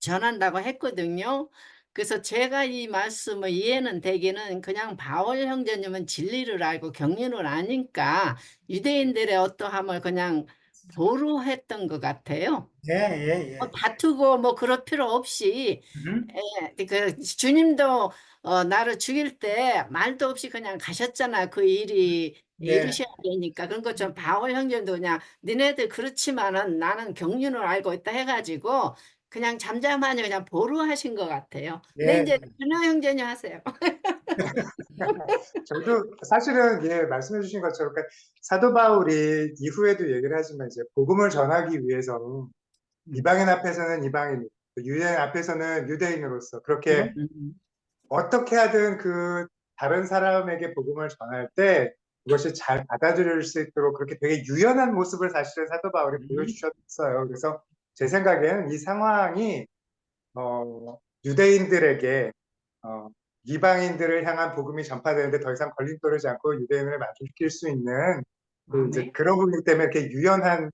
B: 전한다고 했거든요. 그래서 제가 이 말씀을 이해는 되기는 그냥 바울 형제님은 진리를 알고 경륜을 아니까 유대인들의 어떠함을 그냥 보루했던 것 같아요.
A: 예, 예, 예.
B: 다투고 뭐 그럴 필요 없이
A: 음,
B: 그 주님도 나를 죽일 때 말도 없이 그냥 가셨잖아. 그 일이
A: 네,
B: 이루셔야 되니까. 그런 것처럼 바울 형제도 그냥 니네들 그렇지만은 나는 경륜을 알고 있다 해가지고 그냥 잠잠하니 그냥 보루하신 것 같아요. 근데
A: 네,
B: 이제 준호 형제님 하세요.
C: 저도 사실은 말씀해 주신 것처럼 그러니까 사도 바울이 이후에도 얘기를 하지만 이제 복음을 전하기 위해서 이방인 앞에서는 이방인, 유대인 앞에서는 유대인으로서 그렇게 어떻게 하든 그 다른 사람에게 복음을 전할 때 그것이 잘 받아들일 수 있도록 그렇게 되게 유연한 모습을 사실은 사도 바울이 보여주셨어요. 그래서 제 생각에는 이 상황이 유대인들에게 이방인들을 향한 복음이 전파되는데 더 이상 걸림돌이지 않고 유대인을 만족시킬 수 있는 이제
B: 아멘.
C: 그런 부분 때문에 이렇게 유연한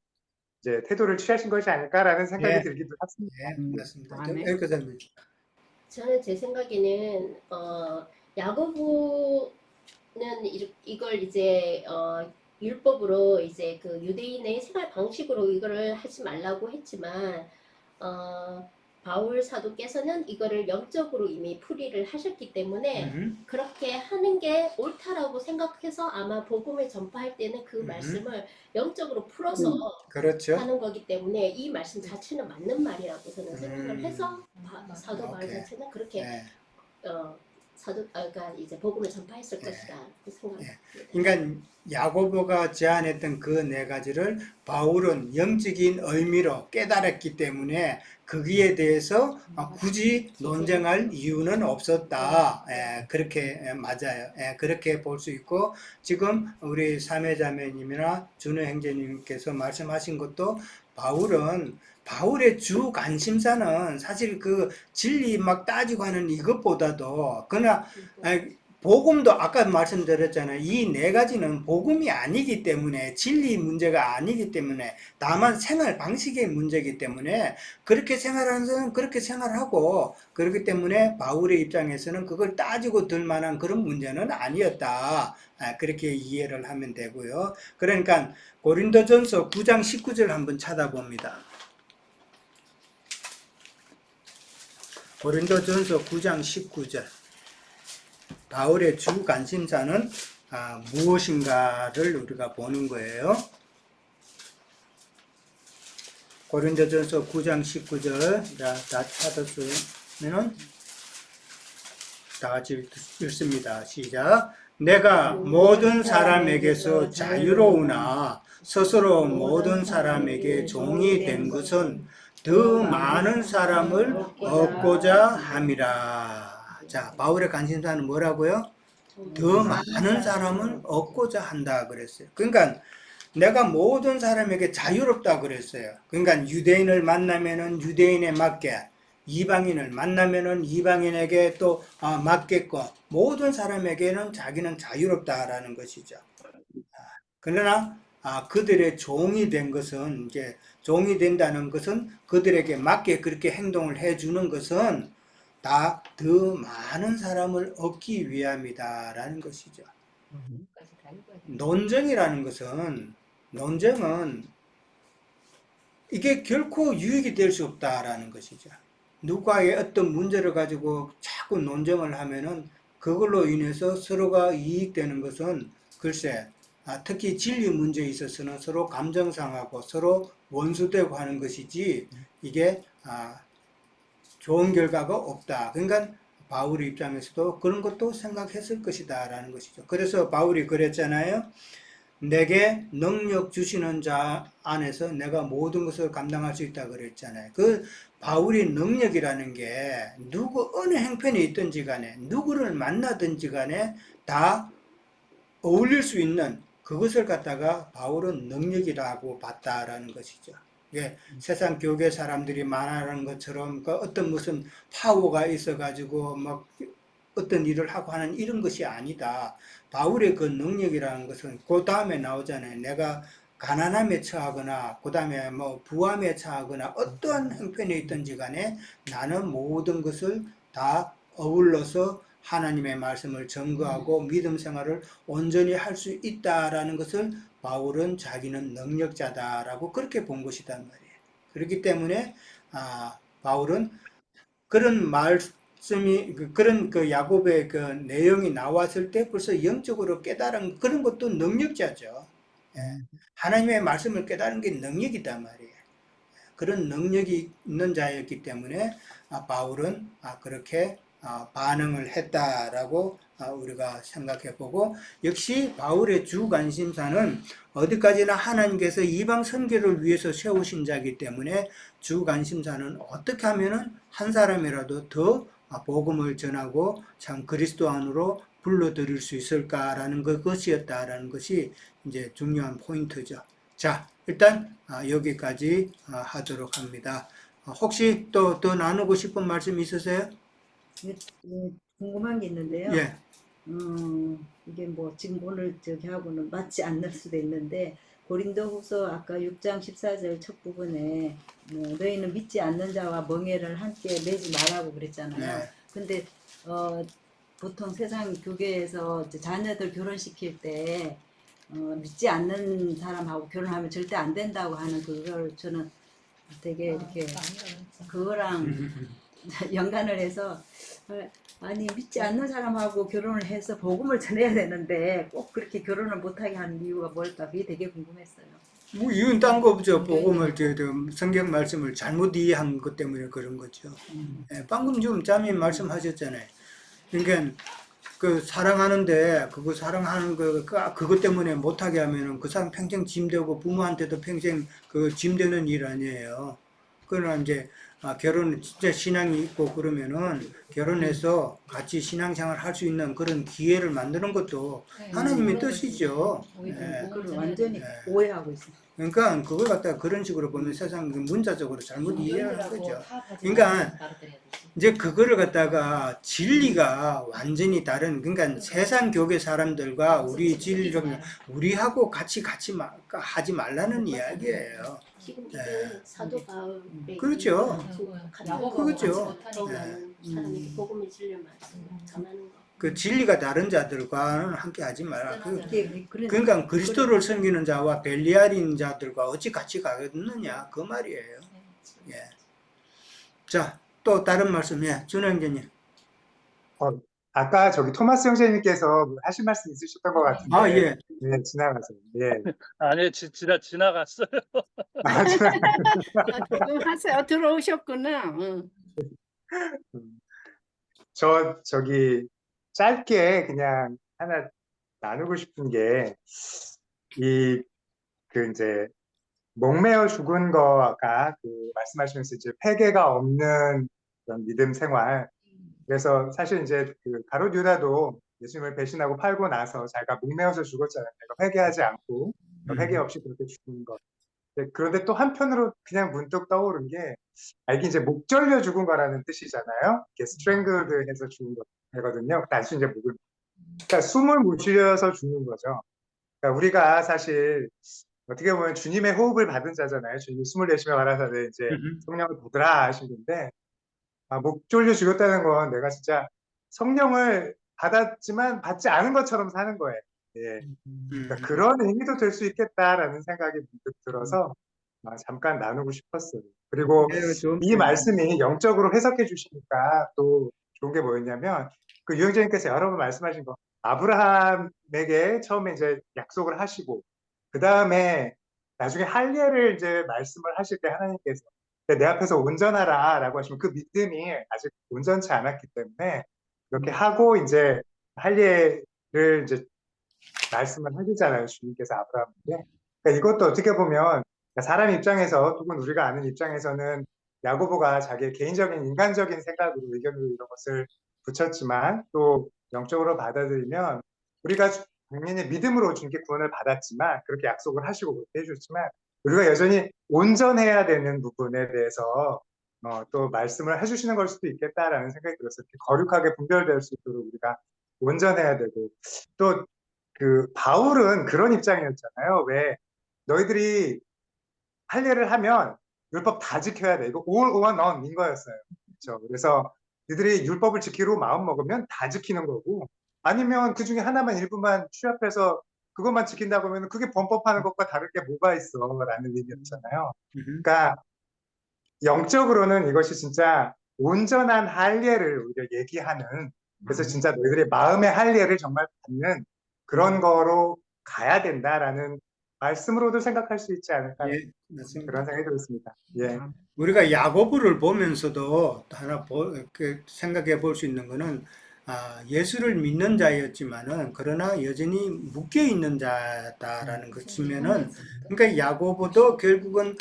C: 이제 태도를 취하신 것이 아닐까라는 생각이
A: 예,
C: 들기도 했습니다.
A: 맞습니다.
B: 아멘.
A: 엘크사님.
D: 저는 제 생각에는 야고보는 이걸 이제 율법으로 이제 그 유대인의 생활 방식으로 이거를 하지 말라고 했지만 바울 사도께서는 이거를 영적으로 이미 풀이를 하셨기 때문에 그렇게 하는 게 옳다라고 생각해서 아마 복음을 전파할 때는 그 말씀을 영적으로 풀어서
A: 그렇죠.
D: 하는 거기 때문에 이 말씀 자체는 맞는 말이라고 저는 생각을 해서 사도 바울
A: 오케이.
D: 자체는 그렇게
A: 예.
D: 그러니까 이제 복음을 전파했을 것이다 그 생각합니다.
A: 그러니까 야고보가 제안했던 그 네 가지를 바울은 영적인 의미로 깨달았기 때문에 거기에 대해서 굳이 논쟁할 이유는 없었다. 그렇게 맞아요. 그렇게 볼 수 있고 지금 우리 사매자매님이나 준호 형제님께서 말씀하신 것도 바울의 주 관심사는 사실 그 진리 막 따지고 하는 이것보다도 그러나 복음도 아까 말씀드렸잖아요. 이 네 가지는 복음이 아니기 때문에 진리 문제가 아니기 때문에 다만 생활 방식의 문제이기 때문에 그렇게 생활하는 사람은 그렇게 생활하고 그렇기 때문에 바울의 입장에서는 그걸 따지고 들 만한 그런 문제는 아니었다. 그렇게 이해를 하면 되고요. 그러니까 고린도전서 9장 19절 한번 찾아봅니다. 고린도전서 9장 19절. 바울의 주 관심사는 무엇인가를 우리가 보는 거예요. 고린도전서 9장 19절 다 찾았으면 다 같이 읽습니다. 시작. 내가 모든 사람에게서 자유로우나 스스로 모든 사람에게 종이 된 것은 더 많은 사람을 얻고자 함이라. 자, 바울의 관심사는 뭐라고요? 더 많은 사람을 얻고자 한다 그랬어요. 그러니까 내가 모든 사람에게 자유롭다 그랬어요. 그러니까 유대인을 만나면은 유대인에 맞게, 이방인을 만나면은 이방인에게 또 맞겠고, 모든 사람에게는 자기는 자유롭다라는 것이죠. 그러나 그들의 종이 된 것은 이제 종이 된다는 것은 그들에게 맞게 그렇게 행동을 해주는 것은 다 더 많은 사람을 얻기 위함이다라는 것이죠. 논쟁이라는 것은 논쟁은 이게 결코 유익이 될 수 없다라는 것이죠. 누가의 어떤 문제를 가지고 자꾸 논쟁을 하면은 그걸로 인해서 서로가 이익되는 것은 글쎄 특히 진리 문제에 있어서는 서로 감정 상하고 서로 원수되고 하는 것이지 이게 좋은 결과가 없다. 그러니까 바울의 입장에서도 그런 것도 생각했을 것이다 라는 것이죠. 그래서 바울이 그랬잖아요. 내게 능력 주시는 자 안에서 내가 모든 것을 감당할 수 있다 그랬잖아요. 그 바울의 능력이라는 게 어느 행편이 있든지 간에 누구를 만나든지 간에 다 어울릴 수 있는 그것을 갖다가 바울은 능력이라고 봤다라는 것이죠. 예, 세상 교계 사람들이 말하는 것처럼 그 어떤 무슨 파워가 있어가지고 막 어떤 일을 하고 하는 이런 것이 아니다. 바울의 그 능력이라는 것은 그 다음에 나오잖아요. 내가 가난함에 처하거나 그 다음에 뭐 부함에 처하거나 어떠한 형편에 있든지 간에 나는 모든 것을 다 어울러서 하나님의 말씀을 증거하고 믿음 생활을 온전히 할 수 있다라는 것을 바울은 자기는 능력자다라고 그렇게 본 것이단 말이에요. 그렇기 때문에 바울은 그런 말씀이 그런 그 야고보의 그 내용이 나왔을 때 벌써 영적으로 깨달은 그런 것도 능력자죠. 하나님의 말씀을 깨달은 게 능력이단 말이에요. 그런 능력이 있는 자였기 때문에 바울은 그렇게 반응을 했다라고 우리가 생각해 보고 역시 바울의 주 관심사는 어디까지나 하나님께서 이방 선교를 위해서 세우신 자이기 때문에 주 관심사는 어떻게 하면은 한 사람이라도 더 복음을 전하고 참 그리스도 안으로 불러들일 수 있을까라는 것이었다라는 것이 이제 중요한 포인트죠. 자, 일단 여기까지 하도록 합니다. 혹시 또 더 나누고 싶은 말씀 있으세요?
E: 궁금한 게 있는데요.
A: 예.
E: 이게 뭐 지금 오늘 저기 하고는 맞지 않을 수도 있는데 고린도후서 아까 6장 14절 첫 부분에 너희는 믿지 않는 자와 멍에를 함께 매지 말라고 그랬잖아요.
A: 네.
E: 근데 보통 세상 교계에서 이제 자녀들 결혼시킬 때 믿지 않는 사람하고 결혼하면 절대 안 된다고 하는 그걸 저는 되게 이렇게 그거랑 연관을 해서 아니 믿지 않는 사람하고 결혼을 해서 복음을 전해야 되는데 꼭 그렇게 결혼을 못하게 하는 이유가 뭘까 그게 되게 궁금했어요.
A: 뭐 이유는 딴 거 없죠. 복음을 성경 말씀을 잘못 이해한 것 때문에 그런 거죠. 예, 방금 좀 자매님 말씀하셨잖아요. 그러니까 그 사랑하는데 그거 사랑하는 그것 때문에 못하게 하면은 그 사람 평생 짐되고 부모한테도 평생 그 짐되는 일 아니에요. 그러나 이제 결혼 진짜 신앙이 있고 그러면은 결혼해서 같이 신앙생활 할 수 있는 그런 기회를 만드는 것도 하나님의 뜻이죠. 예.
E: 그걸 완전히
A: 예.
E: 오해하고 있어요.
A: 그러니까 그걸 갖다가 그런 식으로 보면 세상 문자적으로 잘못 이해하는 거죠. 그러니까 이제 그거를 갖다가 진리가 완전히 다른, 그러니까 세상 교계 사람들과 우리 진리를 우리하고 같이 하지 말라는 이야기예요.
D: 지금
A: 네.
D: 이게 사도 바울의
A: 그렇죠.
D: 그렇죠.
A: 그렇죠.
D: 사람에게 복음의 진리를 전하는 거.
A: 그 진리가 다른 자들과는 함께 하지 마라.
E: 그래,
A: 그러니까 그리스도를 섬기는 자와 벨리알인 자들과 어찌 같이 가겠느냐 그 말이에요. 예. 자, 또 다른 말씀, 예, 준호 형제님.
C: 아까 저기 토마스 형제님께서 하신 말씀 있으셨던 것 같은데.
A: 아, 예.
C: 네, 지나가세요. 예.
F: 아니, 지나갔어요.
B: 지금 하세요. 들어오셨구나. 응.
C: 저기 짧게 그냥 하나 나누고 싶은 게 이제 목매어 죽은 거가 말씀하시면서 이제 회개가 없는 그런 믿음 생활. 그래서 사실 이제 그 가룟 유다도 예수님을 배신하고 팔고 나서 자기가 목매어서 죽었잖아요. 내가 회개하지 않고 회개 없이 그렇게 죽은 것. 그런데 또 한편으로 그냥 문득 떠오른 게 이게 이제 목 절려 죽은 거라는 뜻이잖아요. 이게 strangled 해서 죽은 거거든요. 단순히 이제 목을, 그러니까 숨을 못 쉬어서 죽는 거죠. 그러니까 우리가 사실 어떻게 보면 주님의 호흡을 받은 자잖아요. 주님이 숨을 내쉬며 가라사대 이제 성령을 받으라 하신 건데, 목 졸려 죽었다는 건 내가 진짜 성령을 받았지만 받지 않은 것처럼 사는 거예요. 예. 그러니까 그런 의미도 될 수 있겠다라는 생각이 문득 들어서 잠깐 나누고 싶었어요. 그리고 이 말씀이 영적으로 해석해 주시니까 또 좋은 게 뭐였냐면, 그 유영재님께서 여러 번 말씀하신 거, 아브라함에게 처음에 이제 약속을 하시고, 그 다음에 나중에 할례를 이제 말씀을 하실 때 하나님께서 내 앞에서 온전하라 라고 하시면 그 믿음이 아직 온전치 않았기 때문에 그렇게 하고 이제 할례를 이제 말씀을 하시잖아요. 주님께서 아브라함에게. 그러니까 이것도 어떻게 보면 사람 입장에서 혹은 우리가 아는 입장에서는 야고보가 자기의 개인적인 인간적인 생각으로 의견으로 이런 것을 붙였지만 또 영적으로 받아들이면 우리가 당연히 믿음으로 주님께 구원을 받았지만 그렇게 약속을 하시고 그렇게 해주셨지만 우리가 여전히 온전해야 되는 부분에 대해서 또 말씀을 해주시는 걸 수도 있겠다라는 생각이 들었어요. 이렇게 거룩하게 분별될 수 있도록 우리가 온전해야 되고, 또 그 바울은 그런 입장이었잖아요. 왜 너희들이 할례를 하면 율법 다 지켜야 돼. 이거 all or none인 거였어요. 그렇죠? 그래서 너희들이 율법을 지키로 마음 먹으면 다 지키는 거고, 아니면 그 중에 하나만 일부만 취합해서 그것만 지킨다고 하면 그게 범법하는 것과 다를 게 뭐가 있어 라는 의미였잖아요. 그러니까 영적으로는 이것이 진짜 온전한 할례를 우리가 얘기하는, 그래서 진짜 너희들의 마음의 할례를 정말 받는 그런 거로 가야 된다라는 말씀으로도 생각할 수 있지 않을까,
A: 예, 맞습니다.
C: 그런 생각이 들었습니다. 예.
A: 우리가 야고보를 보면서도 하나 생각해 볼 수 있는 거는 예수를 믿는 자였지만은 그러나 여전히 묶여 있는 자다라는 것이면은, 그러니까 야고보도 결국은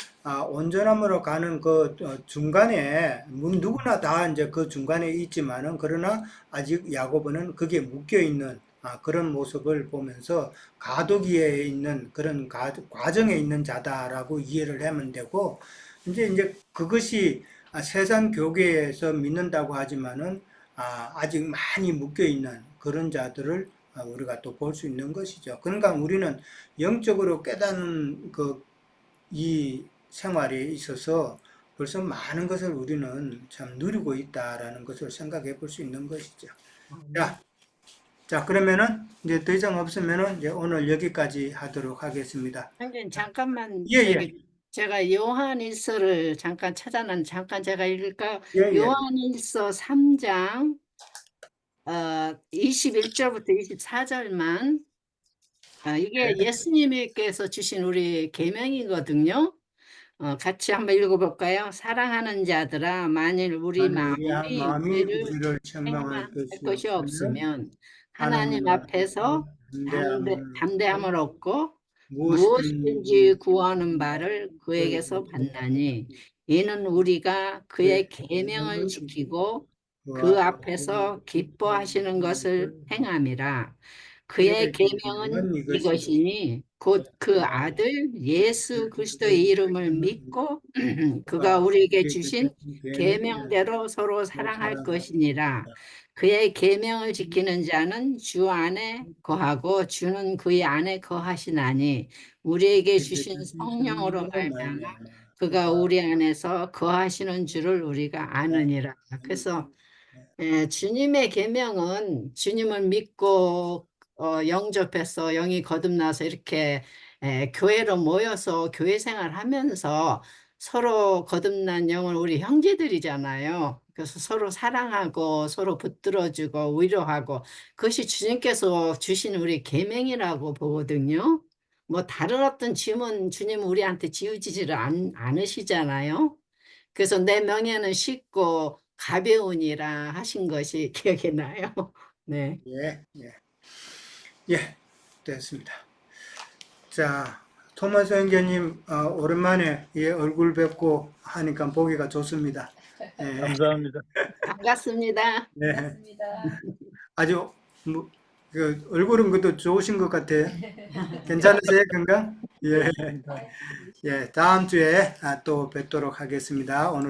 A: 온전함으로 가는 그 중간에 누구나 다 이제 그 중간에 있지만은 그러나 아직 야고보는 그게 묶여 있는 그런 모습을 보면서 가도기에 있는 그런 과정에 있는 자다라고 이해를 하면 되고, 이제 그것이 세상 교계에서 믿는다고 하지만은 아직 많이 묶여 있는 그런 자들을 우리가 또 볼 수 있는 것이죠. 그러니까 우리는 영적으로 깨닫는 이 생활에 있어서 벌써 많은 것을 우리는 참 누리고 있다라는 것을 생각해 볼 수 있는 것이죠. 자, 그러면은 이제 더 이상 없으면은 이제 오늘 여기까지 하도록 하겠습니다.
B: 형님 잠깐만
A: 예,
B: 저기 제가 요한일서를 잠깐 찾아놨는데 잠깐 제가 읽을까요?
A: 예, 예.
B: 요한일서 3장 21절부터 24절만 이게 예수님께서 주신 우리 계명이거든요. 같이 한번 읽어볼까요? 사랑하는 자들아, 만일 우리 마음이 우리를
A: 우리를
B: 책망할
A: 책망할
B: 것이 없으면 하나님
A: 하나님
B: 앞에서 담대함을 얻고
A: 무엇이든지
B: 무엇이든지 구하는 바를 그에게서 받나니 이는 우리가 그의 계명을 지키고 그 앞에서 기뻐하시는 것을 행함이라. 그의 계명은 이것이니 곧 그 아들 예수 그리스도의 이름을 믿고 그가 우리에게 주신 계명대로 서로 사랑할 것이니라. 그의 계명을 지키는 자는 주 안에 거하고 주는 그의 안에 거하시나니 우리에게 주신 성령으로 말미암아 그가 우리 안에서 거하시는 줄을 우리가 아느니라. 그래서 주님의 계명은 주님을 믿고 영접해서 영이 거듭나서 이렇게 교회로 모여서 교회 생활하면서 서로 거듭난 영은 우리 형제들이잖아요. 그래서 서로 사랑하고 서로 붙들어주고 위로하고 그것이 주님께서 주신 우리 계명이라고 보거든요. 뭐 다른 어떤 짐은 주님은 우리한테 지우지지를 않으시잖아요. 그래서 내 명예는 쉽고 가벼우니라 하신 것이 기억이 나요. 네.
A: 예, 됐습니다. 자, 토마스 형제님 오랜만에 얼굴 뵙고 하니까 보기가 좋습니다.
F: 감사합니다.
B: 반갑습니다.
A: 네,
D: 맞습니다.
A: 아주 얼굴은 그래도 좋으신 것 같아요. 괜찮으세요, 건강? 예, 다음 주에 또 뵙도록 하겠습니다. 오늘